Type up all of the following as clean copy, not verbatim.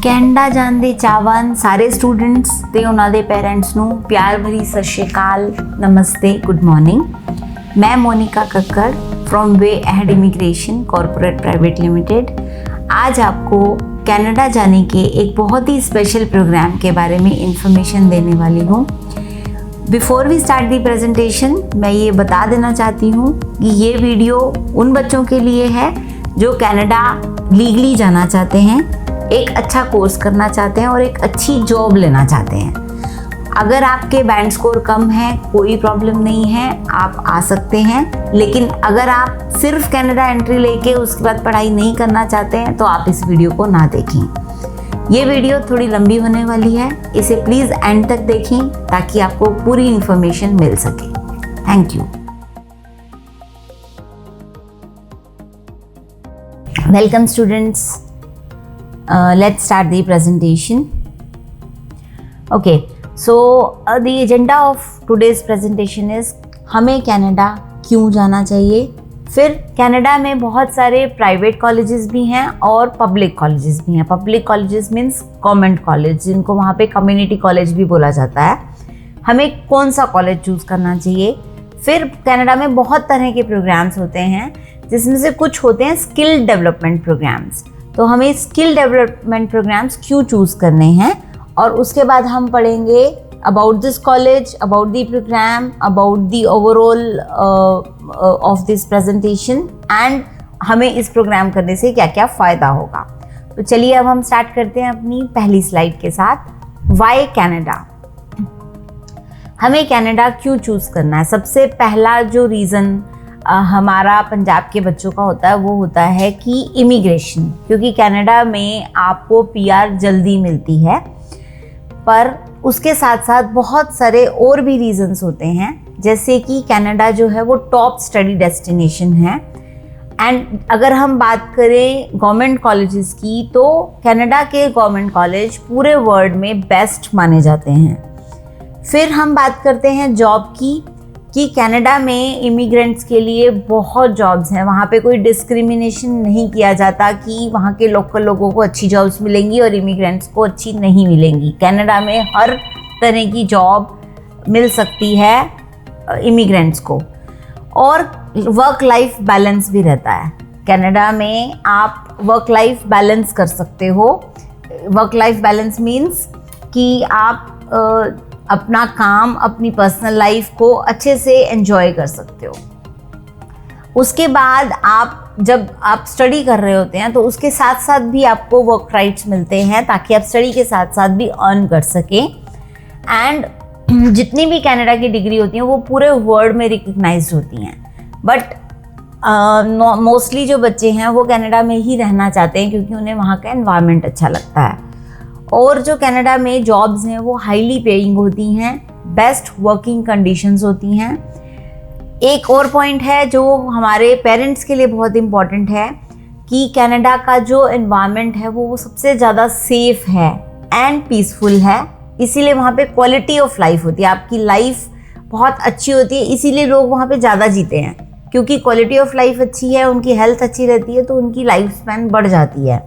Canada ਜਾਣ ਦੇ ਚਾਹਵਾਨ ਸਾਰੇ ਸਟੂਡੈਂਟਸ ਤੇ ਉਹਨਾਂ ਦੇ ਪੇਰੈਂਟਸ ਨੂੰ ਪਿਆਰ ਭਰੀ ਸਤਿ ਸ਼੍ਰੀ ਅਕਾਲ, ਨਮਸਤੇ, गुड मॉर्निंग। मैं Monika Kakkar from Way Ahead Immigration Corporate Private Limited आज आपको कनाडा जाने के एक बहुत ही स्पेशल प्रोग्राम के बारे में इंफॉर्मेशन देने वाली हूँ। Before we start the presentation मैं ये बता देना चाहती हूँ कि ये वीडियो उन बच्चों के लिए है जो कनाडा लीगली जाना चाहते हैं, एक अच्छा कोर्स करना चाहते हैं और एक अच्छी जॉब लेना चाहते हैं। अगर आपके बैंड स्कोर कम है कोई प्रॉब्लम नहीं है, आप आ सकते हैं। लेकिन अगर आप सिर्फ कनाडा एंट्री लेके उसके बाद पढ़ाई नहीं करना चाहते हैं तो आप इस वीडियो को ना देखें। ये वीडियो थोड़ी लंबी होने वाली है, इसे प्लीज़ एंड तक देखें ताकि आपको पूरी इन्फॉर्मेशन मिल सके। Thank you. Welcome students, let's start the presentation. Okay, so the agenda of today's presentation is हमें कनाडा क्यों जाना चाहिए। फिर कनाडा में बहुत सारे प्राइवेट कॉलेजेस भी हैं और पब्लिक कॉलेजेस भी हैं। Public colleges means government college, जिनको वहाँ पे कम्युनिटी कॉलेज भी बोला जाता है। हमें कौन सा कॉलेज चूज़ करना चाहिए। फिर कनाडा में बहुत तरह के प्रोग्राम्स होते हैं जिसमें से कुछ होते हैं स्किल डेवलपमेंट प्रोग्राम्स, तो हमें स्किल डेवलपमेंट प्रोग्राम्स क्यों चूज़ करने हैं। और उसके बाद हम पढ़ेंगे about this college, about the programme, about the overall of this presentation and हमें इस प्रोग्राम करने से क्या क्या फ़ायदा होगा। तो चलिए अब हम स्टार्ट करते हैं अपनी पहली स्लाइड के साथ। वाई कनाडा, हमें कनाडा क्यों चूज़ करना है। सबसे पहला जो रीज़न हमारा पंजाब के बच्चों का होता है वो होता है कि इमिग्रेशन, क्योंकि कनाडा में आपको पीआर जल्दी मिलती है। पर उसके साथ साथ बहुत सारे और भी रीज़न्स होते हैं, जैसे कि कनाडा जो है वो टॉप स्टडी डेस्टिनेशन है। एंड अगर हम बात करें गवर्नमेंट कॉलेजेस की तो कनाडा के गवर्नमेंट कॉलेज पूरे वर्ल्ड में बेस्ट माने जाते हैं। फिर हम बात करते हैं जॉब की, कि कनाडा में इमिग्रेंट्स के लिए बहुत जॉब्स हैं। वहाँ पे कोई डिस्क्रिमिनेशन नहीं किया जाता कि वहाँ के लोकल लोगों को अच्छी जॉब्स मिलेंगी और इमिग्रेंट्स को अच्छी नहीं मिलेंगी। कनाडा में हर तरह की जॉब मिल सकती है इमिग्रेंट्स को। और वर्क लाइफ बैलेंस भी रहता है। कनाडा में आप वर्क लाइफ बैलेंस कर सकते हो। वर्क लाइफ बैलेंस मीन्स कि आप अपना काम, अपनी पर्सनल लाइफ को अच्छे से एंजॉय कर सकते हो। उसके बाद जब आप स्टडी कर रहे होते हैं तो उसके साथ साथ भी आपको वर्क राइट्स मिलते हैं ताकि आप स्टडी के साथ साथ भी अर्न कर सकें। एंड जितनी भी कनाडा की डिग्री होती हैं वो पूरे वर्ल्ड में रिकग्नाइज्ड होती हैं। बट मोस्टली जो बच्चे हैं वो कनाडा में ही रहना चाहते हैं क्योंकि उन्हें वहाँ का एनवायरनमेंट अच्छा लगता है। और जो कनाडा में जॉब्स हैं वो हाईली पेइंग होती हैं, बेस्ट वर्किंग कंडीशंस होती हैं। एक और पॉइंट है जो हमारे पेरेंट्स के लिए बहुत इम्पॉर्टेंट है कि कनाडा का जो एनवायरनमेंट है वो सबसे ज़्यादा सेफ़ है एंड पीसफुल है। इसीलिए वहाँ पे क्वालिटी ऑफ लाइफ होती है, आपकी लाइफ बहुत अच्छी होती है। इसीलिए लोग वहाँ पे ज़्यादा जीते हैं, क्योंकि क्वालिटी ऑफ लाइफ अच्छी है, उनकी हेल्थ अच्छी रहती है तो उनकी लाइफ स्पैन बढ़ जाती है।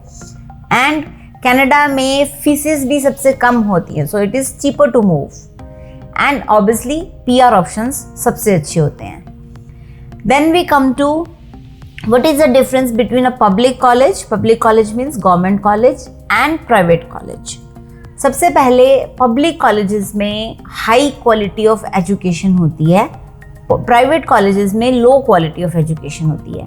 एंड कनाडा में फीसेस भी सबसे कम होती हैं, so it is cheaper to move. And obviously PR options सबसे अच्छे होते हैं। Then we come to what is the difference between a public college. Public college means government college and private college. सबसे पहले पब्लिक कॉलेजेस में high quality of education होती है, private colleges में लो क्वालिटी ऑफ एजुकेशन होती है।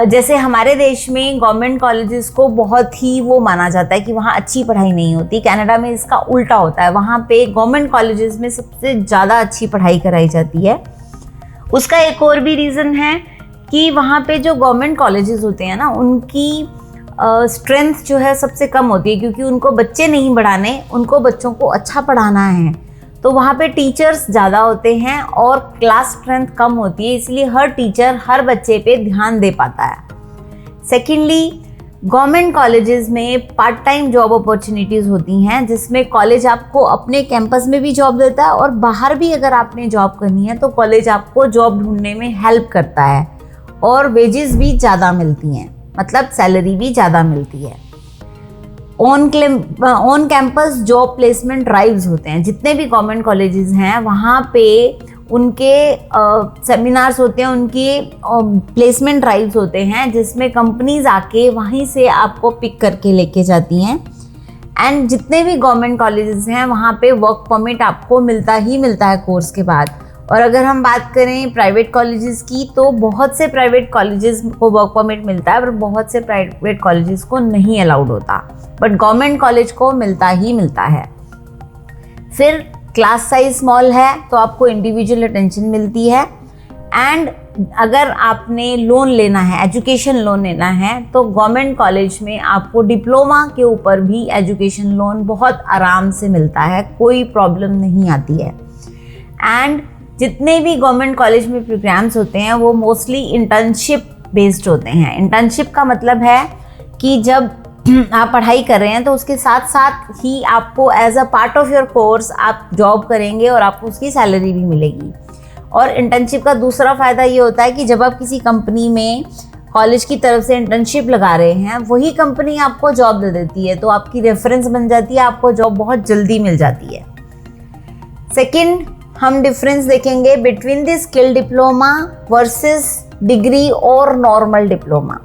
जैसे हमारे देश में गवर्नमेंट कॉलेजेस को बहुत ही वो माना जाता है कि वहाँ अच्छी पढ़ाई नहीं होती। कनाडा में इसका उल्टा होता है, वहाँ पे गवर्नमेंट कॉलेजेस में सबसे ज़्यादा अच्छी पढ़ाई कराई जाती है। उसका एक और भी रीज़न है कि वहाँ पे जो गवर्नमेंट कॉलेजेस होते हैं ना, उनकी स्ट्रेंथ जो है सबसे कम होती है, क्योंकि उनको बच्चे नहीं बढ़ाने, उनको बच्चों को अच्छा पढ़ाना है। तो वहाँ पे टीचर्स ज़्यादा होते हैं और क्लास स्ट्रेंथ कम होती है, इसलिए हर टीचर हर बच्चे पे ध्यान दे पाता है। सेकेंडली, गवर्नमेंट कॉलेजेस में पार्ट टाइम जॉब अपॉर्चुनिटीज़ होती हैं, जिसमें कॉलेज आपको अपने कैंपस में भी जॉब देता है और बाहर भी अगर आपने जॉब करनी है तो कॉलेज आपको जॉब ढूंढने में हेल्प करता है और वेजेस भी ज़्यादा मिलती हैं, मतलब सैलरी भी ज़्यादा मिलती है। On campus job placement drives होते हैं, जितने भी गवर्नमेंट कॉलेजेस हैं वहाँ पे उनके सेमिनार्स होते हैं, उनके प्लेसमेंट ड्राइव्स होते हैं, जिसमें कंपनीज आके वहीं से आपको पिक करके लेके जाती हैं। एंड जितने भी गवर्नमेंट कॉलेजेस हैं वहाँ पे वर्क परमिट आपको मिलता ही मिलता है कोर्स के बाद। और अगर हम बात करें प्राइवेट कॉलेजेस की, तो बहुत से प्राइवेट कॉलेजेस को वर्क परमिट मिलता है, पर बहुत से प्राइवेट कॉलेजेस को नहीं अलाउड होता, बट गवर्नमेंट कॉलेज को मिलता ही मिलता है। फिर क्लास साइज स्मॉल है तो आपको इंडिविजुअल अटेंशन मिलती है। एंड अगर आपने लोन लेना है, एजुकेशन लोन लेना है, तो गवर्नमेंट कॉलेज में आपको डिप्लोमा के ऊपर भी एजुकेशन लोन बहुत आराम से मिलता है, कोई प्रॉब्लम नहीं आती है। एंड जितने भी गवर्नमेंट कॉलेज में प्रोग्राम्स होते हैं वो मोस्टली इंटर्नशिप बेस्ड होते हैं। इंटर्नशिप का मतलब है कि जब आप पढ़ाई कर रहे हैं तो उसके साथ साथ ही आपको as a part of your course आप जॉब करेंगे और आपको उसकी सैलरी भी मिलेगी। और इंटर्नशिप का दूसरा फ़ायदा ये होता है कि जब आप किसी कंपनी में कॉलेज की तरफ से इंटर्नशिप लगा रहे हैं, वही कंपनी आपको जॉब दे देती है, तो आपकी रेफरेंस बन जाती है, आपको जॉब बहुत जल्दी मिल जाती है। सेकेंड, हम डिफरेंस देखेंगे between the skill diploma versus degree और नॉर्मल डिप्लोमा।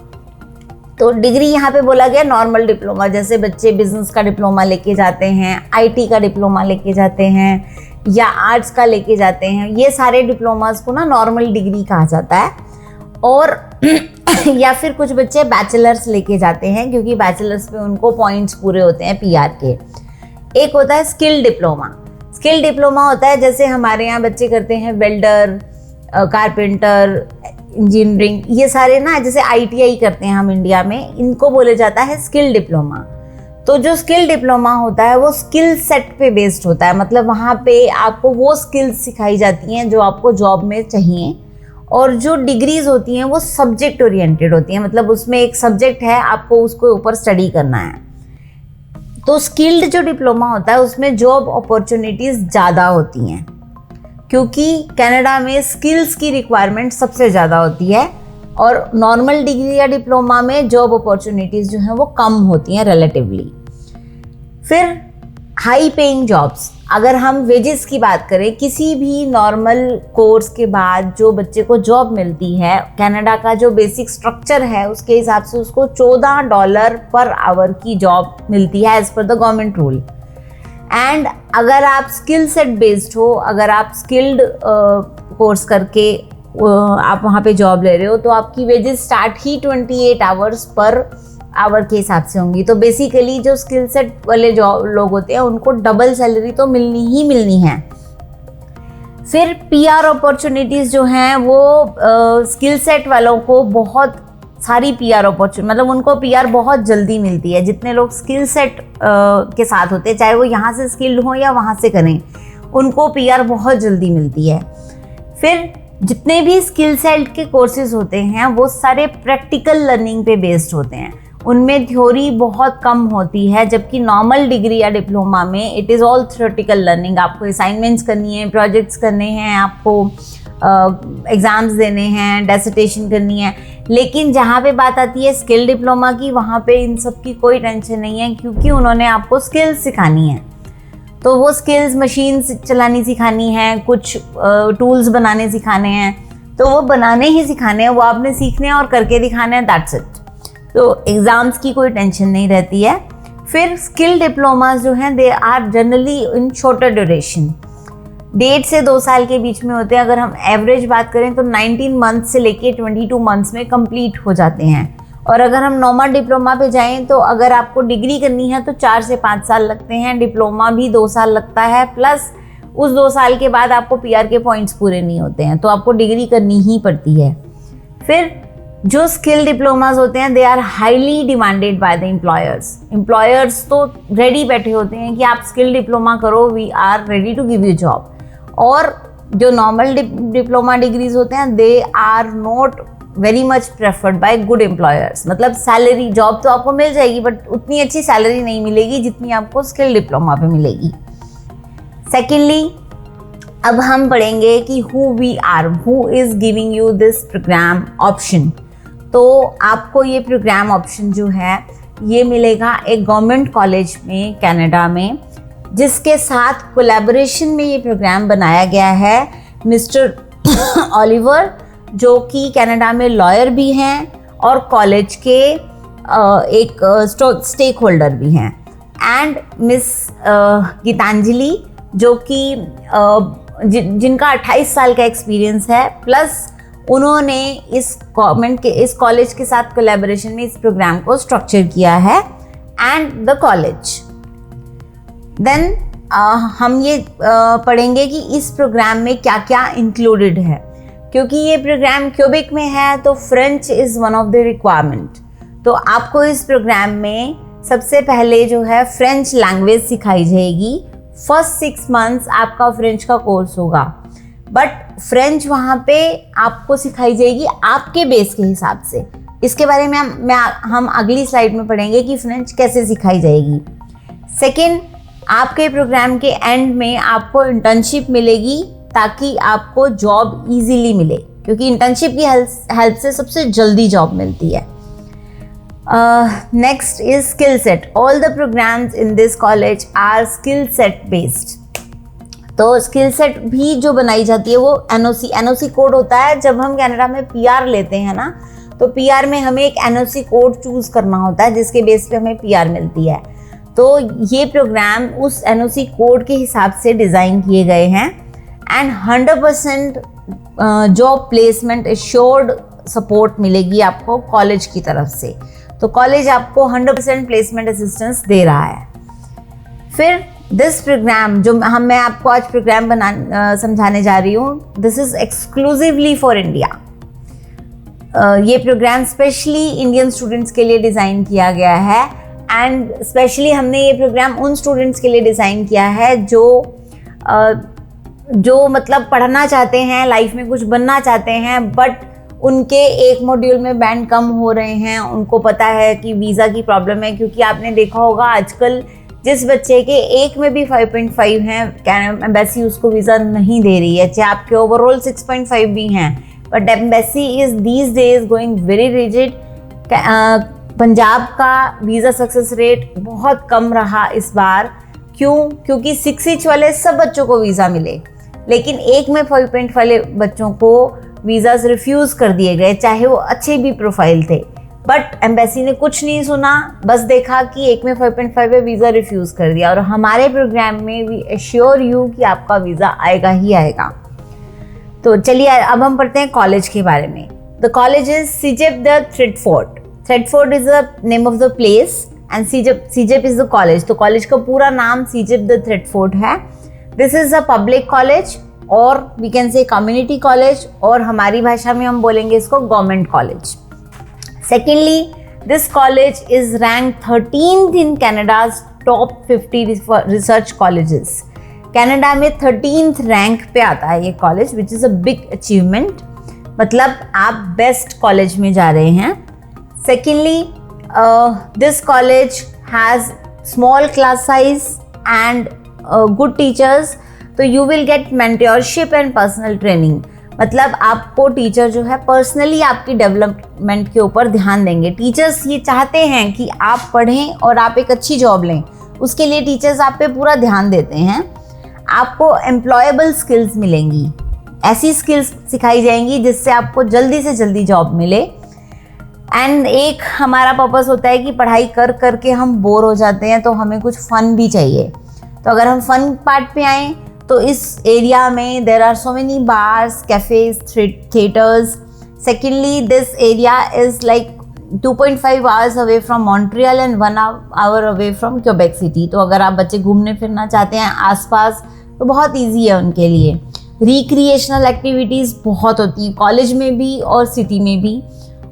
तो डिग्री यहाँ पे बोला गया नॉर्मल डिप्लोमा, जैसे बच्चे बिजनेस का डिप्लोमा लेके जाते हैं, आईटी का डिप्लोमा लेके जाते हैं या आर्ट्स का लेके जाते हैं, ये सारे डिप्लोमास को ना नॉर्मल डिग्री कहा जाता है। और या फिर कुछ बच्चे बैचलर्स लेके जाते हैं, क्योंकि बैचलर्स पे उनको पॉइंट्स पूरे होते हैं पीआर के। एक होता है स्किल डिप्लोमा। स्किल डिप्लोमा होता है जैसे हमारे यहाँ बच्चे करते हैं वेल्डर, कारपेंटर, इंजीनियरिंग, ये सारे ना जैसे आईटीआई करते हैं हम इंडिया में, इनको बोले जाता है स्किल डिप्लोमा। तो जो स्किल डिप्लोमा होता है वो स्किल सेट पे बेस्ड होता है, मतलब वहाँ पे आपको वो स्किल्स सिखाई जाती हैं जो आपको जॉब में चाहिए। और जो डिग्रीज होती हैं वो सब्जेक्ट ओरिएंटेड होती हैं, मतलब उसमें एक सब्जेक्ट है, आपको उसको ऊपर स्टडी करना है। तो स्किल्ड जो डिप्लोमा होता है उसमें जॉब अपॉर्चुनिटीज़ ज़्यादा होती हैं, क्योंकि कनाडा में स्किल्स की रिक्वायरमेंट सबसे ज़्यादा होती है, और नॉर्मल डिग्री या डिप्लोमा में जॉब अपॉर्चुनिटीज़ जो हैं वो कम होती हैं रिलेटिवली। फिर हाई पेइंग जॉब्स, अगर हम वेजेस की बात करें, किसी भी नॉर्मल कोर्स के बाद जो बच्चे को जॉब मिलती है, कनाडा का जो बेसिक स्ट्रक्चर है उसके हिसाब से उसको $14 पर आवर की जॉब मिलती है as per the government rule. And अगर आप स्किल सेट बेस्ड हो, अगर आप स्किल्ड कोर्स करके आप वहाँ पे जॉब ले रहे हो, तो आपकी वेजेस स्टार्ट ही 28 आवर्स पर आवर के हिसाब से होंगी। तो बेसिकली जो स्किल सेट वाले जॉब लोग होते हैं उनको डबल सैलरी तो मिलनी ही मिलनी है। फिर पीआर अपॉर्चुनिटीज़ जो हैं वो स्किल सेट वालों को बहुत सारी पीआर अपॉर्चुनिटी, मतलब उनको पीआर बहुत जल्दी मिलती है। जितने लोग स्किल सेट के साथ होते हैं, चाहे वो यहाँ से स्किल्ड हों या वहाँ से करें, उनको पीआर बहुत जल्दी मिलती है। फिर जितने भी स्किल सेट के कोर्सेज होते हैं वो सारे प्रैक्टिकल लर्निंग पे बेस्ड होते हैं, उनमें थ्योरी बहुत कम होती है, जबकि नॉर्मल डिग्री या डिप्लोमा में it is all theoretical learning. आपको असाइनमेंट्स करनी है, प्रोजेक्ट्स करने हैं, आपको एग्ज़ाम्स देने हैं, डिसर्टेशन करनी है। लेकिन जहाँ पे बात आती है स्किल डिप्लोमा की, वहाँ पे इन सब की कोई टेंशन नहीं है, क्योंकि उन्होंने आपको स्किल्स सिखानी है। तो वो स्किल्स मशीन्स चलानी सिखानी है, कुछ टूल्स बनाने सिखाने हैं, तो वो बनाने ही सिखाने हैं, वो आपने सीखने हैं और करके दिखाने हैं, दैट्स इट। तो एग्ज़ाम्स की कोई टेंशन नहीं रहती है। फिर स्किल डिप्लोमास जो हैं they are generally in shorter duration, 1.5 से 2 साल के बीच में होते हैं। अगर हम एवरेज बात करें तो 19 मंथ से लेके 22 मंथ्स में कंप्लीट हो जाते हैं। और अगर हम नॉर्मल डिप्लोमा पे जाएं तो अगर आपको डिग्री करनी है तो 4 से 5 साल लगते हैं, डिप्लोमा भी 2 साल लगता है, प्लस उस 2 साल के बाद आपको पीआर के पॉइंट्स पूरे नहीं होते हैं, तो आपको डिग्री करनी ही पड़ती है। फिर जो स्किल डिप्लोमास होते हैं they are highly demanded by the employers तो रेडी बैठे होते हैं कि आप स्किल डिप्लोमा करो, we are ready to give you job. और जो नॉर्मल डिप्लोमा डिग्रीज होते हैं they are not very much preferred by good employers, मतलब सैलरी, जॉब तो आपको मिल जाएगी बट उतनी अच्छी सैलरी नहीं मिलेगी जितनी आपको स्किल डिप्लोमा पे मिलेगी। सेकेंडली, अब हम पढ़ेंगे कि who is giving you this programme option. तो आपको ये प्रोग्राम ऑप्शन जो है ये मिलेगा एक गवर्नमेंट कॉलेज में कनाडा में, जिसके साथ कोलैबोरेशन में ये प्रोग्राम बनाया गया है मिस्टर ओलिवर, जो कि कनाडा में लॉयर भी हैं और कॉलेज के एक स्टेक होल्डर भी हैं, एंड मिस गीतांजलि, जो कि जिनका 28 साल का एक्सपीरियंस है, प्लस उन्होंने इस कॉलेज के साथ कोलैबोरेशन में इस प्रोग्राम को स्ट्रक्चर किया है, एंड द कॉलेज। देन हम ये पढ़ेंगे कि इस प्रोग्राम में क्या क्या इंक्लूडेड है। क्योंकि ये प्रोग्राम क्यूबेक में है तो French is one of the requirement. तो आपको इस प्रोग्राम में सबसे पहले जो है फ्रेंच लैंग्वेज सिखाई जाएगी। फर्स्ट 6 मंथ्स आपका फ्रेंच का कोर्स होगा, बट फ्रेंच वहाँ पे आपको सिखाई जाएगी आपके बेस के हिसाब से। इसके बारे में हम अगली स्लाइड में पढ़ेंगे कि फ्रेंच कैसे सिखाई जाएगी। सेकेंड, आपके प्रोग्राम के एंड में आपको इंटर्नशिप मिलेगी ताकि आपको जॉब इजीली मिले, क्योंकि इंटर्नशिप की हेल्प से सबसे जल्दी जॉब मिलती है। Next is skill set. All the programmes in this college are skill set based. तो स्किल सेट भी जो बनाई जाती है वो एनओसी कोड होता है। जब हम कनाडा में पीआर लेते हैं ना, तो पीआर में हमें एक एनओसी कोड चूज करना होता है, जिसके बेस पे हमें पीआर मिलती है। तो ये प्रोग्राम उस एनओसी कोड के हिसाब से डिज़ाइन किए गए हैं, and 100% job placement assured support मिलेगी आपको कॉलेज की तरफ से। तो कॉलेज आपको 100% प्लेसमेंट असिस्टेंस दे रहा है। फिर दिस प्रोग्राम जो मैं आपको आज प्रोग्राम समझाने जा रही हूँ, this is exclusively for India. ये प्रोग्राम स्पेशली इंडियन स्टूडेंट्स के लिए डिज़ाइन किया गया है, एंड स्पेशली हमने ये प्रोग्राम उन स्टूडेंट्स के लिए डिज़ाइन किया है जो मतलब पढ़ना चाहते हैं, लाइफ में कुछ बनना चाहते हैं, बट उनके एक मॉड्यूल में बैंड कम हो रहे हैं। उनको पता है कि वीज़ा की प्रॉब्लम है, क्योंकि आपने देखा होगा आजकल जिस बच्चे के एक में भी 5.5 हैं, एम्बेसी उसको वीज़ा नहीं दे रही है, चाहे आपके ओवरऑल 6.5 भी हैं, but embassy is these days going very rigid. Punjab का वीज़ा सक्सेस रेट बहुत कम रहा इस बार। क्यों? क्योंकि 6H वाले सब बच्चों को वीज़ा मिले, लेकिन एक में 5.5 वाले बच्चों को वीज़ाज रिफ्यूज़ कर दिए गए, चाहे वो अच्छे भी प्रोफाइल थे। बट एम्बेसी ने कुछ नहीं सुना, बस देखा कि एक में 5.5 है, वीज़ा रिफ्यूज़ कर दिया। और हमारे प्रोग्राम में वी एश्योर यू कि आपका वीज़ा आएगा ही आएगा। तो चलिए अब हम पढ़ते हैं कॉलेज के बारे में। The college is CEGEP de Thetford. Thetford is the name of the place and CEGEP is the college. तो कॉलेज का पूरा नाम सीजेप द थ्रेडफोर्ड है। This is a public college, और we can say community college, और हमारी भाषा में हम बोलेंगे इसको government college. Secondly, this college is rank 13th in Canada's top 50 research colleges. Canada में 13th रैंक पे आता है ये college, which is a big achievement. मतलब आप बेस्ट कॉलेज में जा रहे हैं। Secondly, this college has small class size and good teachers. तो you will get mentorship and personal training. मतलब आपको टीचर जो है पर्सनली आपकी डेवलपमेंट के ऊपर ध्यान देंगे। टीचर्स ये चाहते हैं कि आप पढ़ें और आप एक अच्छी जॉब लें, उसके लिए टीचर्स आप पे पूरा ध्यान देते हैं। आपको एम्प्लॉयबल स्किल्स मिलेंगी, ऐसी स्किल्स सिखाई जाएंगी जिससे आपको जल्दी से जल्दी जॉब मिले। एंड एक हमारा पर्पस होता है कि पढ़ाई कर कर के हम बोर हो जाते हैं, तो हमें कुछ फ़न भी चाहिए। तो अगर हम फ़न पार्ट पे आएँ तो इस एरिया में there are so many bars, cafes, theatres. Secondly, this area is like 2.5 hours away from Montreal and 1 hour away from Quebec city. तो अगर आप बच्चे घूमने फिरना चाहते हैं आसपास तो बहुत ईजी है उनके लिए। रिक्रिएशनल एक्टिविटीज़ बहुत होती हैं कॉलेज में भी और सिटी में भी,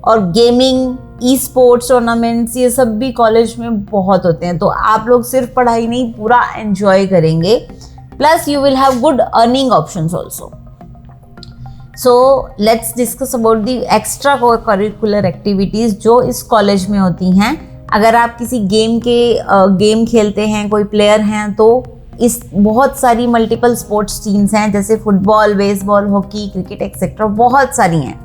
और गेमिंग, ई स्पोर्ट्स टूर्नामेंट्स, ये सब भी कॉलेज में बहुत होते हैं। तो आप लोग सिर्फ पढ़ाई नहीं, पूरा एंजॉय करेंगे। Plus you will have good earning options also. So let's discuss about the extra curricular activities जो इस कॉलेज में होती हैं। अगर आप किसी गेम खेलते हैं, कोई प्लेयर हैं, तो इस बहुत सारी मल्टीपल स्पोर्ट्स टीम्स हैं, जैसे football, baseball, hockey, cricket etcetera, बहुत सारी हैं।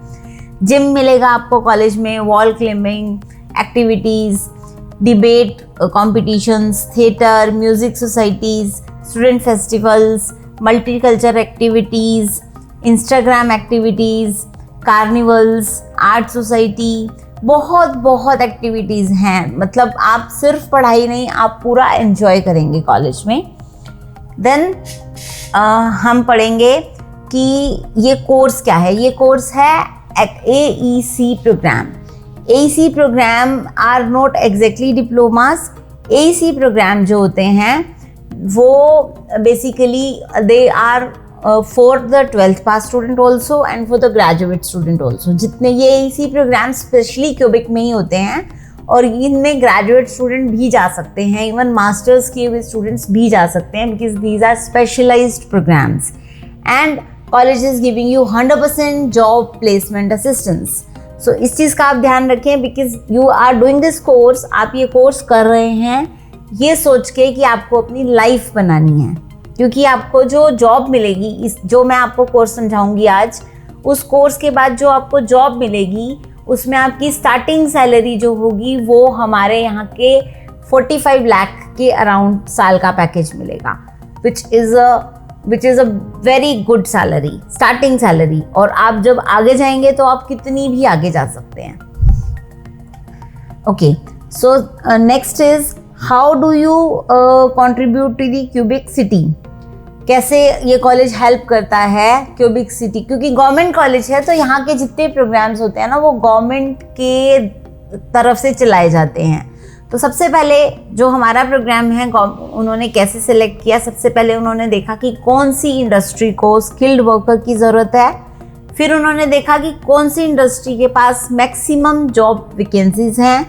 जिम मिलेगा आपको कॉलेज में, wall climbing activities, debate competitions, theatre, music societies, student festivals, multiculture activities, Instagram activities, carnivals, art society, बहुत बहुत एक्टिविटीज़ हैं। मतलब आप सिर्फ पढ़ाई नहीं, आप पूरा एंजॉय करेंगे कॉलेज में। देन हम पढ़ेंगे कि ये कोर्स क्या है। ये कोर्स है AEC programme. AEC programme are not exactly diplomas. AEC programme जो होते हैं वो basically they are for the 12th pass student also and for the graduate student also. जितने ये AEC प्रोग्राम स्पेशली क्यूबिक में ही होते हैं और इनमें ग्रेजुएट स्टूडेंट भी जा सकते हैं, इवन मास्टर्स किए हुए स्टूडेंट्स भी जा सकते हैं, because these are specialized programs and college is giving you 100% job placement assistance. So इस चीज़ का आप ध्यान रखें, because you are doing this course. आप ये कोर्स कर रहे हैं ये सोच के कि आपको अपनी लाइफ बनानी है, क्योंकि आपको जो जॉब मिलेगी, इस जो मैं आपको कोर्स समझाऊंगी आज, उस कोर्स के बाद जो आपको जॉब मिलेगी उसमें आपकी स्टार्टिंग सैलरी जो होगी वो हमारे यहाँ के 45 लाख के अराउंड साल का पैकेज मिलेगा, विच is a very good salary, starting salary. और आप जब आगे जाएंगे तो आप कितनी भी आगे जा सकते हैं। Okay, so next is how do you contribute to the Quebec city. कैसे ये कॉलेज हेल्प करता है क्यूबिक सिटी, क्योंकि गवर्नमेंट कॉलेज है तो यहाँ के जितने प्रोग्राम्स होते हैं ना वो गवर्नमेंट के तरफ से चलाए जाते हैं। तो सबसे पहले जो हमारा प्रोग्राम है उन्होंने कैसे सिलेक्ट किया, सबसे पहले उन्होंने देखा कि कौन सी इंडस्ट्री को स्किल्ड वर्कर की ज़रूरत है। फिर उन्होंने देखा कि कौन सी इंडस्ट्री के पास मैक्सिमम जॉब वैकेंसीज हैं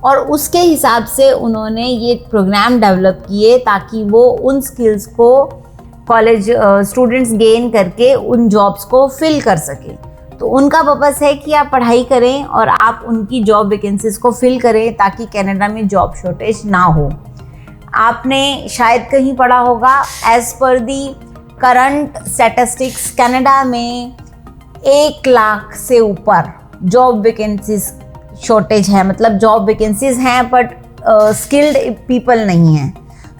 और उसके हिसाब से उन्होंने ये प्रोग्राम डेवलप किए ताकि वो उन स्किल्स को कॉलेज स्टूडेंट्स गेन करके उन जॉब्स को फिल कर सकें। तो उनका पर्पस है कि आप पढ़ाई करें और आप उनकी जॉब वैकेंसीज को फिल करें ताकि कनाडा में जॉब शॉर्टेज ना हो। आपने शायद कहीं पढ़ा होगा, एज पर दी करंट स्टैटिस्टिक्स कनाडा में 1 लाख से ऊपर जॉब वैकेंसीज शॉर्टेज है। मतलब जॉब वैकेंसीज हैं बट स्किल्ड पीपल नहीं हैं।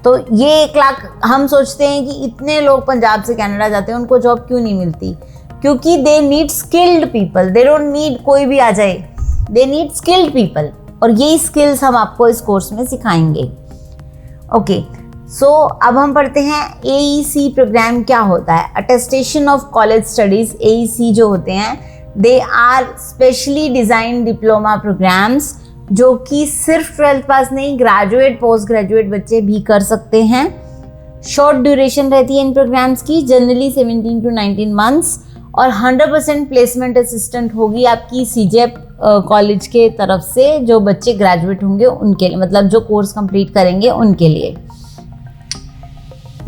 तो ये 1 लाख, हम सोचते हैं कि इतने लोग पंजाब से कनाडा जाते हैं, उनको जॉब क्यों नहीं मिलती, क्योंकि they need skilled people. They don't need कोई भी आ जाए, दे नीड स्किल्ड पीपल। और यही स्किल्स हम आपको इस कोर्स में सिखाएंगे। ओके, सो अब हम पढ़ते हैं AEC प्रोग्राम क्या होता है। Attestation of college studies, AEC जो होते हैं they are specially design diploma programmes जो कि सिर्फ 12th पास नहीं, ग्रेजुएट पोस्ट ग्रेजुएट बच्चे भी कर सकते हैं। शॉर्ट ड्यूरेशन रहती है इन प्रोग्राम्स की, जनरली 17 to 19 मंथ्स, और 100% प्लेसमेंट असिस्टेंट होगी आपकी CJEP कॉलेज के तरफ से जो बच्चे ग्रेजुएट होंगे उनके लिए, मतलब जो कोर्स कंप्लीट करेंगे उनके लिए।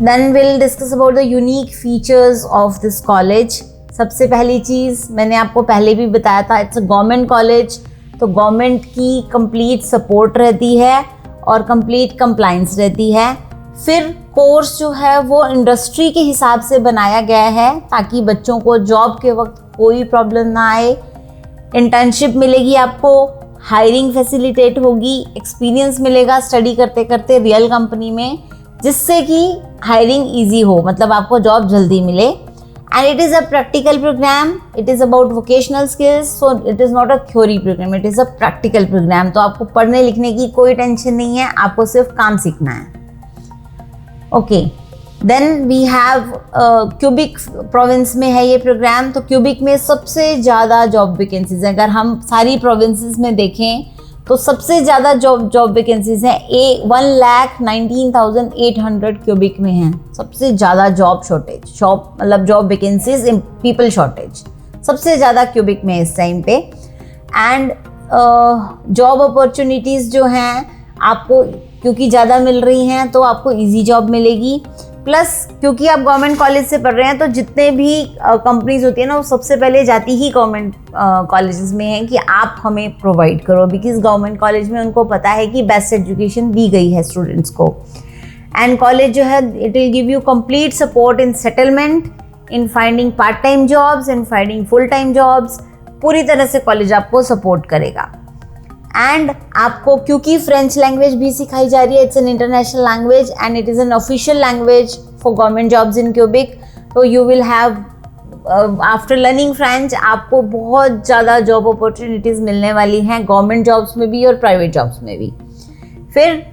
Then will discuss about the unique features of this college. सबसे पहली चीज़ मैंने आपको पहले भी बताया था, इट्स अ गवर्नमेंट कॉलेज, तो गवर्नमेंट की कंप्लीट सपोर्ट रहती है और कंप्लीट कंप्लाइंस रहती है। फिर कोर्स जो है वो इंडस्ट्री के हिसाब से बनाया गया है ताकि बच्चों को जॉब के वक्त कोई प्रॉब्लम ना आए। इंटर्नशिप मिलेगी आपको, हायरिंग फैसिलिटेट होगी, एक्सपीरियंस मिलेगा स्टडी करते करते रियल कंपनी में, जिससे कि हायरिंग इजी हो, मतलब आपको जॉब जल्दी मिले। And it is a practical program. It is about vocational skills. So it is not a theory program. It is a practical program. तो आपको पढ़ने लिखने की कोई टेंशन नहीं है, आपको सिर्फ काम सीखना है। Okay. Then we have cubic province में है ये प्रोग्राम। तो क्यूबिक में सबसे ज़्यादा जॉब वैकेंसीज हैं। अगर हम सारी प्रोविंसेस में देखें तो सबसे ज़्यादा जॉब वैकेंसीज हैं 1,19,800 क्यूबिक में हैं। सबसे ज़्यादा जॉब शॉर्टेज, मतलब job vacancies in people shortage सबसे ज़्यादा क्यूबिक में इस टाइम पे। एंड जॉब अपॉर्चुनिटीज़ जो हैं आपको क्योंकि ज़्यादा मिल रही हैं तो आपको इजी जॉब मिलेगी। प्लस क्योंकि आप गवर्नमेंट कॉलेज से पढ़ रहे हैं तो जितने भी कंपनीज होती है ना वो सबसे पहले जाती ही गवर्नमेंट कॉलेजेस में है कि आप हमें प्रोवाइड करो, बिकॉज गवर्नमेंट कॉलेज में उनको पता है कि बेस्ट एजुकेशन दी गई है स्टूडेंट्स को। एंड कॉलेज जो है it will give you complete support in settlement, in finding part time jobs, in finding full time jobs. पूरी तरह से कॉलेज आपको सपोर्ट करेगा। एंड आपको क्योंकि फ्रेंच लैंग्वेज भी सिखाई जा रही है, it's an international language and it is an official language for government jobs in Quebec. तो you will have after learning French आपको बहुत ज़्यादा जॉब अपॉर्चुनिटीज़ मिलने वाली हैं, गवर्नमेंट जॉब्स में भी और प्राइवेट जॉब्स में भी. फिर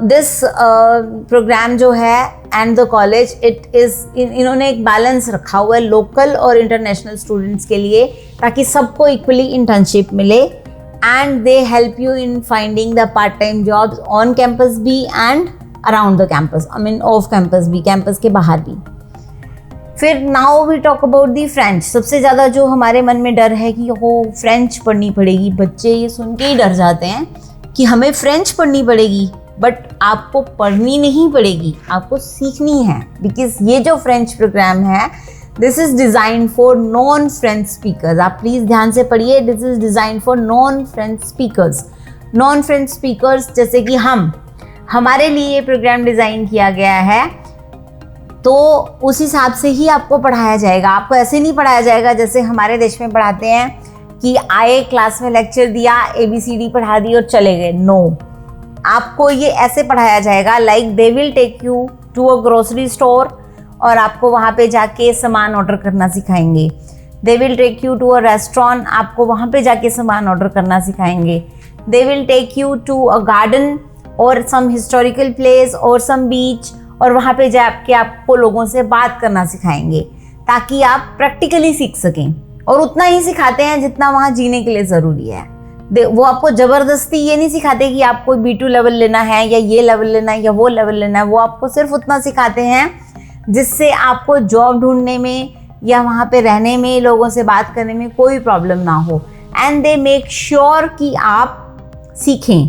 दिस प्रोग्राम जो है and the college it is, इन्होंने एक बैलेंस रखा हुआ है लोकल और इंटरनेशनल स्टूडेंट्स के लिए, ताकि सबको इक्वली इंटर्नशिप मिले. And they help you in finding the part time jobs on campus भी and around the campus, I mean off campus भी, कैंपस के बाहर भी. फिर now we talk about the French. सबसे ज़्यादा जो हमारे मन में डर है कि वो फ्रेंच पढ़नी पड़ेगी, बच्चे ये सुन के ही डर जाते हैं कि हमें फ्रेंच पढ़नी पड़ेगी. बट आपको पढ़नी नहीं पड़ेगी, आपको सीखनी है. बिकॉज ये जो फ्रेंच प्रोग्राम है this is design for non French speakers. आप प्लीज़ ध्यान से पढ़िए, this is design for non French speakers. Non French speakers जैसे कि हमारे लिए ये प्रोग्राम डिज़ाइन किया गया है, तो उस हिसाब से ही आपको पढ़ाया जाएगा. आपको ऐसे नहीं पढ़ाया जाएगा जैसे हमारे देश में पढ़ाते हैं कि आए क्लास में लेक्चर दिया, ABCD पढ़ा दी और चले गए. नो, आपको ये ऐसे पढ़ाया जाएगा like they will take you to a grocery store और आपको वहाँ पे जाके सामान ऑर्डर करना सिखाएंगे. They will take you to a restaurant, आपको वहाँ पे जाके सामान ऑर्डर करना सिखाएंगे. They will take you to a garden और सम हिस्टोरिकल प्लेस और सम बीच, और वहाँ पे जाके आपको लोगों से बात करना सिखाएंगे ताकि आप प्रैक्टिकली सीख सकें. और उतना ही सिखाते हैं जितना वहाँ जीने के लिए ज़रूरी है. वो आपको ज़बरदस्ती ये नहीं सिखाते कि आपको B2 लेवल लेना है या ये लेवल लेना है या वो लेवल लेना है. वो आपको सिर्फ उतना सिखाते हैं जिससे आपको जॉब ढूंढने में या वहाँ पे रहने में, लोगों से बात करने में कोई प्रॉब्लम ना हो. एंड दे मेक श्योर कि आप सीखें.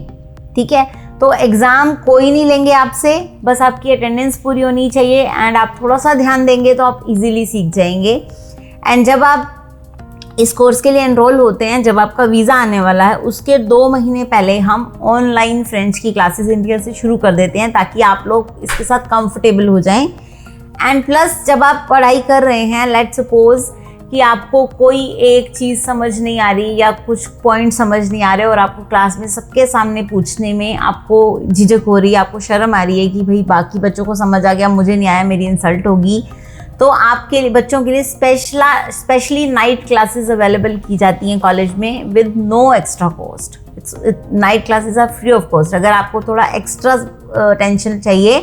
ठीक है, तो एग्ज़ाम कोई नहीं लेंगे आपसे, बस आपकी अटेंडेंस पूरी होनी चाहिए एंड आप थोड़ा सा ध्यान देंगे तो आप इजीली सीख जाएंगे. एंड जब आप इस कोर्स के लिए एनरोल होते हैं, जब आपका वीज़ा आने वाला है उसके 2 महीने पहले हम ऑनलाइन फ्रेंच की क्लासेस इंडिया से शुरू कर देते हैं ताकि आप लोग इसके साथ कंफर्टेबल हो जाएं. एंड प्लस जब आप पढ़ाई कर रहे हैं, लेट्स सपोज कि आपको कोई एक चीज़ समझ नहीं आ रही या कुछ पॉइंट समझ नहीं आ रहे और आपको क्लास में सबके सामने पूछने में आपको झिझक हो रही है, आपको शर्म आ रही है कि भाई बाकी बच्चों को समझ आ गया, मुझे नहीं आया, मेरी इंसल्ट होगी, तो आपके लिए, बच्चों के लिए स्पेशली नाइट क्लासेस अवेलेबल की जाती हैं कॉलेज में with no extra cost. Night classes are free of cost. अगर आपको थोड़ा एक्स्ट्रा टेंशन चाहिए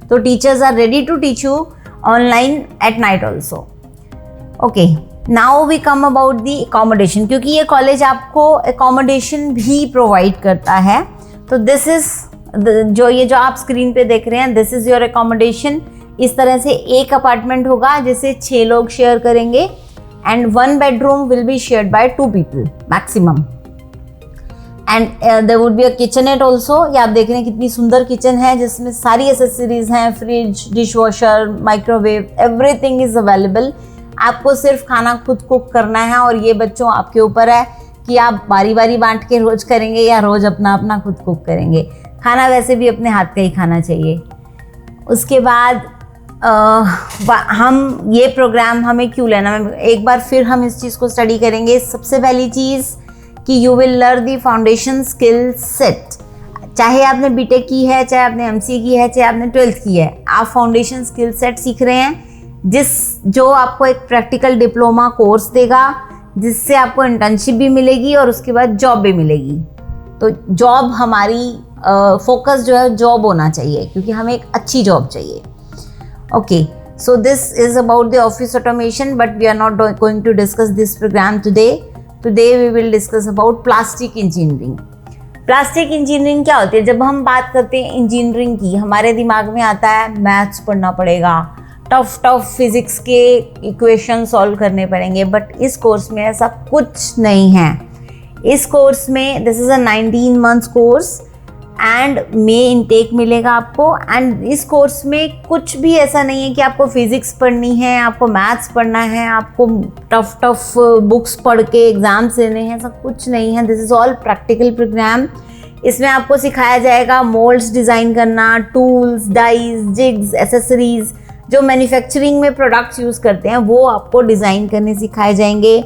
तो teachers are ready to teach you online at night also. Okay, now we come about the accommodation, क्योंकि ये कॉलेज आपको accommodation भी provide करता है. तो दिस इज़ जो आप स्क्रीन पे देख रहे हैं, दिस इज़ योर एकोमोडेशन. इस तरह से एक अपार्टमेंट होगा जिसे 6 लोग शेयर करेंगे and 1 bedroom will be shared by 2 people maximum. And there would be a kitchenette also. ये आप देख रहे हैं कितनी सुंदर किचन है जिसमें सारी एसेसरीज हैं, fridge, dishwasher, microwave, everything is available. आपको सिर्फ खाना खुद कुक करना है और ये बच्चों आपके ऊपर है कि आप बारी बारी बांट के रोज़ करेंगे या रोज़ अपना अपना खुद कुक करेंगे. खाना वैसे भी अपने हाथ का ही खाना चाहिए. उसके बाद हम ये प्रोग्राम हमें क्यों लेना है, एक बार फिर हम इस चीज़ को स्टडी करेंगे. सबसे पहली चीज़ कि you will learn the foundation skill set. चाहे आपने बीटेक की है, चाहे आपने MCA की है, चाहे आपने 12th की है, आप फाउंडेशन स्किल सेट सीख रहे हैं जो आपको एक प्रैक्टिकल डिप्लोमा कोर्स देगा जिससे आपको इंटर्नशिप भी मिलेगी और उसके बाद जॉब भी मिलेगी. तो जॉब हमारी फोकस जो है जॉब होना चाहिए क्योंकि हमें एक अच्छी जॉब चाहिए. Okay, so this is about the office automation, but we are not going to discuss this program today. Today we will discuss about plastic engineering. Plastic engineering क्या होती है? जब हम बात करते हैं इंजीनियरिंग की, हमारे दिमाग में आता है मैथ्स पढ़ना पड़ेगा, टफ फिजिक्स के इक्वेशन सॉल्व करने पड़ेंगे. बट इस कोर्स में ऐसा कुछ नहीं है. इस कोर्स में this is a 19 months course and may intake मिलेगा आपको. एंड इस कोर्स में कुछ भी ऐसा नहीं है कि आपको फिज़िक्स पढ़नी है, आपको मैथ्स पढ़ना है, आपको टफ बुक्स पढ़ के एग्ज़ाम्स देने हैं, ऐसा कुछ नहीं है. This is all practical programme. इसमें आपको सिखाया जाएगा मोल्ड्स डिज़ाइन करना, टूल्स, डाइज, जिग्स, एसेसरीज़, जो मैन्युफैक्चरिंग में प्रोडक्ट्स यूज़ करते हैं वो आपको डिज़ाइन करने सिखाए जाएंगे.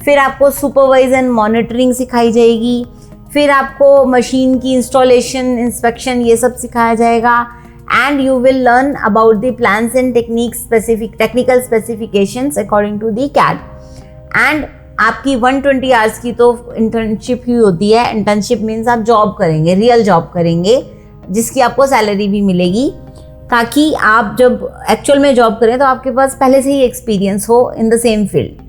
फिर आपको सुपरवाइज एंड मॉनिटरिंग सिखाई जाएगी, फिर आपको मशीन की इंस्टॉलेशन, इंस्पेक्शन ये सब सिखाया जाएगा, and you will learn about the plans and technical specifications according to the CAD। And आपकी 120 आवर्स की तो इंटर्नशिप ही होती है। इंटर्नशिप मीन्स आप जॉब करेंगे, रियल जॉब करेंगे, जिसकी आपको सैलरी भी मिलेगी, ताकि आप जब एक्चुअल में जॉब करें तो आपके पास पहले से ही एक्सपीरियंस हो इन द सेम फील्ड।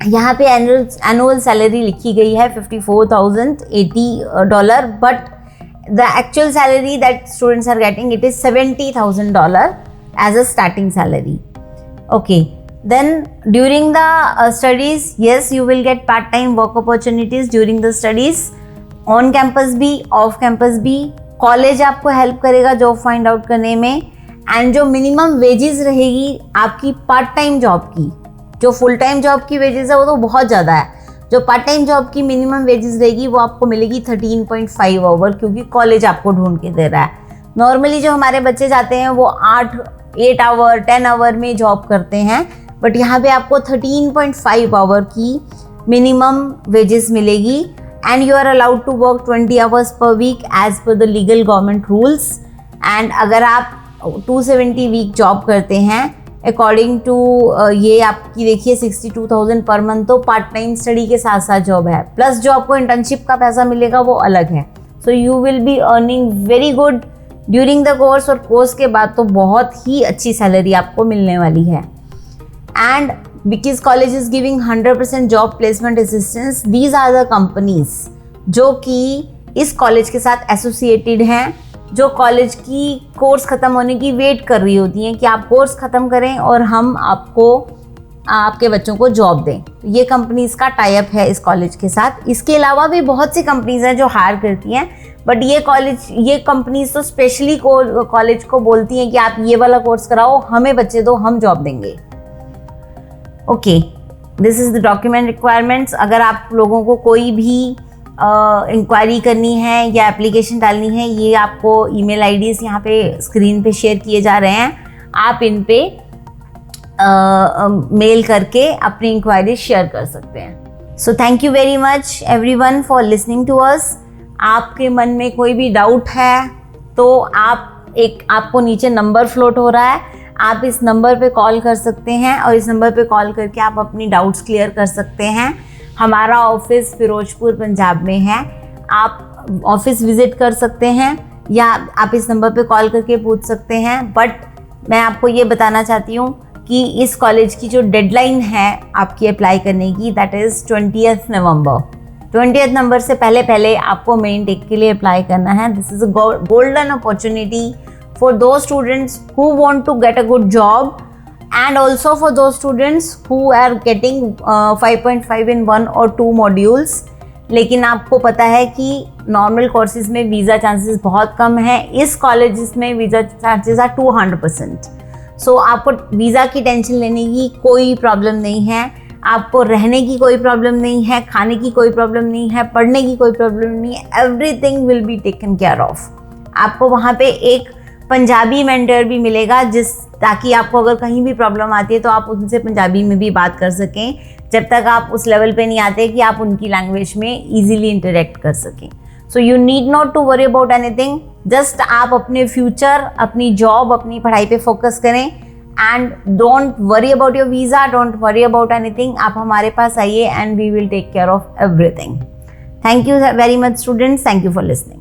यहाँ पे एनुअल सैलरी लिखी गई है $54,080, but the actual salary that students are getting it is $70,000 as a starting salary. Okay, then during the studies, yes, you will get part time work opportunities during the studies, on campus भी, off campus भी। College आपको help करेगा job find out करने में, and जो minimum wages रहेगी आपकी part time job की, जो फुल टाइम जॉब की वेजेस है वो तो बहुत ज़्यादा है, जो पार्ट टाइम जॉब की मिनिमम वेजेस रहेगी वो आपको मिलेगी 13.5 आवर, क्योंकि कॉलेज आपको ढूंढ के दे रहा है। नॉर्मली जो हमारे बच्चे जाते हैं वो 8 आवर 10 आवर में जॉब करते हैं, बट यहाँ पे आपको 13.5 आवर की मिनिमम वेजेस मिलेगी, and you are allowed to work 20 hours per week as per the legal government rules. And अगर आप 270 वीक जॉब करते हैं अकॉर्डिंग टू ये आपकी देखिए 62,000 पर मंथ, तो पार्ट टाइम स्टडी के साथ साथ जॉब है, प्लस जो आपको इंटर्नशिप का पैसा मिलेगा वो अलग है। So you will be earning very good during the course, और कोर्स के बाद तो बहुत ही अच्छी सैलरी आपको मिलने वाली है। And because college is giving 100% job placement assistance, these are the companies जो कि इस कॉलेज के साथ एसोसिएटेड हैं, जो कॉलेज की कोर्स ख़त्म होने की वेट कर रही होती हैं कि आप कोर्स ख़त्म करें और हम आपको आपके बच्चों को जॉब दें। ये कंपनीज़ का टाई अप है इस कॉलेज के साथ। इसके अलावा भी बहुत सी कंपनीज़ हैं जो हायर करती हैं, बट ये कंपनीज तो स्पेशली कॉलेज को बोलती हैं कि आप ये वाला कोर्स कराओ, हमें बच्चे दो, हम जॉब देंगे। Okay, this is the document requirements. अगर आप लोगों को कोई भी इंक्वायरी करनी है या एप्लीकेशन डालनी है, ये आपको ईमेल आईडीज़ यहाँ पे स्क्रीन पे शेयर किए जा रहे हैं, आप इन पे मेल करके अपनी इंक्वायरी शेयर कर सकते हैं। So thank you very much everyone for listening to us. आपके मन में कोई भी डाउट है तो आपको नीचे नंबर फ्लोट हो रहा है, आप इस नंबर पे कॉल कर सकते हैं, और इस नंबर पे कॉल करके आप अपनी डाउट्स क्लियर कर सकते हैं। हमारा ऑफिस फिरोजपुर पंजाब में है, आप ऑफिस विज़िट कर सकते हैं या आप इस नंबर पे कॉल करके पूछ सकते हैं। बट मैं आपको ये बताना चाहती हूँ कि इस कॉलेज की जो डेडलाइन है आपकी अप्लाई करने की, दैट इज़ 20 नवंबर। 20 नंबर से पहले आपको मेन टेक के लिए अप्लाई करना है। This is a golden opportunity for those students who want to get a good job, and also for those students who are getting 5.5 in 1 or 2 modules। लेकिन आपको पता है कि नॉर्मल कोर्सेज में वीज़ा चांसेस बहुत कम है, इस कॉलेजेस में वीज़ा चांसेस आर 200%। सो आपको वीज़ा की टेंशन लेने की कोई प्रॉब्लम नहीं है, आपको रहने की कोई प्रॉब्लम नहीं है, खाने की कोई प्रॉब्लम नहीं है, पढ़ने की कोई प्रॉब्लम नहीं है, everything will be taken care of. आपको वहाँ पे एक पंजाबी मेंटर भी मिलेगा, ताकि आपको अगर कहीं भी प्रॉब्लम आती है तो आप उनसे पंजाबी में भी बात कर सकें, जब तक आप उस लेवल पे नहीं आते कि आप उनकी लैंग्वेज में इजीली इंटरेक्ट कर सकें। So you need not to worry about anything, just आप अपने फ्यूचर, अपनी जॉब, अपनी पढ़ाई पे फोकस करें, and don't worry about your visa, don't worry about anything. आप हमारे पास आइए and we will take care of everything. Thank you very much students, thank you for listening.